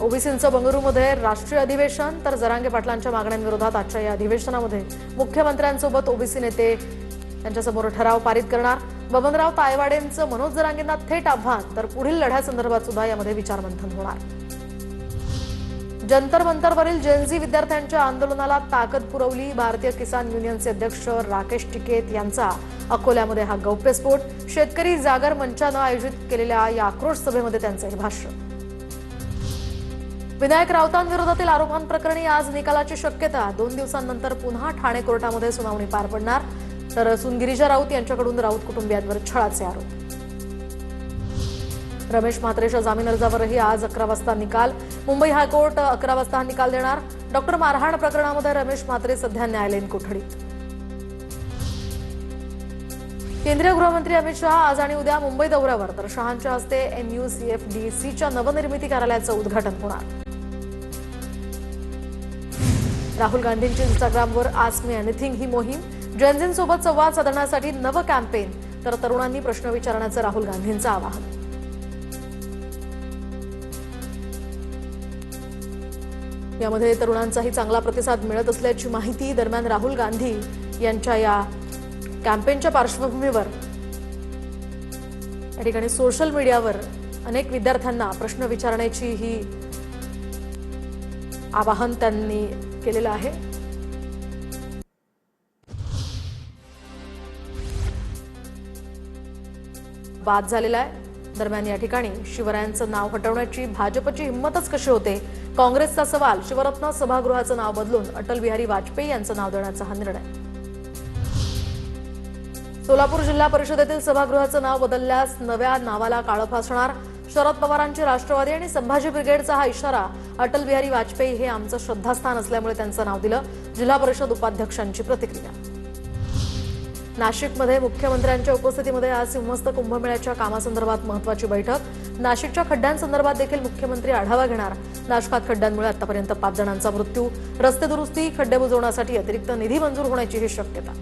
ओबीसींचं बंगळुरूमध्ये राष्ट्रीय अधिवेशन तर जरांगे पाटलांच्या मागण्यांविरोधात आजच्या या अधिवेशनामध्ये मुख्यमंत्र्यांसोबत ओबीसी नेते त्यांच्यासमोर ठराव पारित करणार। बबनराव तायवाडेंचं मनोज जरांगेंना थेट आव्हान तर पुढील लढ्यासंदर्भात सुद्धा यामध्ये विचारमंथन होणार। जंतर मंतरवरील जेनझी विद्यार्थ्यांच्या आंदोलनाला ताकद पुरवली। भारतीय किसान युनियनचे अध्यक्ष राकेश टिकेत यांचा अकोल्यामध्ये हा गौप्यस्फोट। शेतकरी जागर मंचानं आयोजित केलेल्या या आक्रोश सभेमध्ये त्यांचं हे भाष्य। विनायक राऊतांविरोधातील आरोपांप्रकरणी आज निकालाची शक्यता। 2 दिवसांनंतर पुन्हा ठाणे कोर्टामध्ये सुनावणी पार पडणार। तर गिरिजा राऊत यांच्याकडून राऊत कुटुंबियांवर छळाचे आरोप। रमेश म्हात्रेच्या जामीन अर्जावरही आज 11 वाजता निकाल। मुंबई हायकोर्ट 11 वाजता निकाल देणार। डॉक्टर मारहाण प्रकरणामध्ये रमेश म्हात्रे सध्या न्यायालयीन कोठडीत। केंद्रीय गृहमंत्री अमित शहा आज आणि उद्या मुंबई दौऱ्यावर, तर शहांच्या हस्ते MUCFDCच्या नवनिर्मिती कार्यालयाचं उद्घाटन होणार। राहुल गांधींची इंस्टाग्रामवर आस्क मी एनिथिंग ही मोहीम। जेनझींसोबत संवाद साधण्यासाठी नवं कॅम्पेन, तर तरुणांनी प्रश्न विचारण्याचं राहुल गांधींचं आवाहन। यामध्ये तरुणांचाही चांगला प्रतिसाद मिळत असल्याची माहिती। दरम्यान राहुल गांधी यांच्या या कॅम्पेनच्या पार्श्वभूमीवर या ठिकाणी सोशल मीडियावर अनेक विद्यार्थ्यांना प्रश्न विचारण्याची ही आवाहन त्यांनी केलेलं आहे। वाद झालेला आहे। दरम्यान या ठिकाणी शिवरायांचं नाव हटवण्याची भाजपची हिंमतच कशी होते, काँग्रेसचा सवाल। शिवरत्न सभागृहाचं नाव बदलून अटल बिहारी वाजपेयी यांचं नाव देण्याचा हा निर्णय। सोलापूर जिल्हा परिषदेतील सभागृहाचं नाव बदलल्यास नव्या नावाला काळं फासणार। शरद पवारांची राष्ट्रवादी आणि संभाजी ब्रिगेडचा हा इशारा। अटल बिहारी वाजपेयी हे आमचं श्रद्धास्थान असल्यामुळे त्यांचं नाव दिलं। जिल्हा परिषद उपाध्यक्षांची प्रतिक्रिया। नाशिकमध्ये मुख्यमंत्र्यांच्या उपस्थितीमध्ये आज सिंहस्थ कुंभमेळ्याच्या कामासंदर्भात महत्त्वाची बैठक। नाशिकच्या खड्ड्यांसंदर्भात देखील मुख्यमंत्री आढावा घेणार। नाशकात खड्ड्यांमुळे आतापर्यंत 5 जणांचा मृत्यू। रस्ते दुरुस्ती, खड्डे बुजवण्यासाठी अतिरिक्त निधी मंजूर होण्याची ही शक्यता।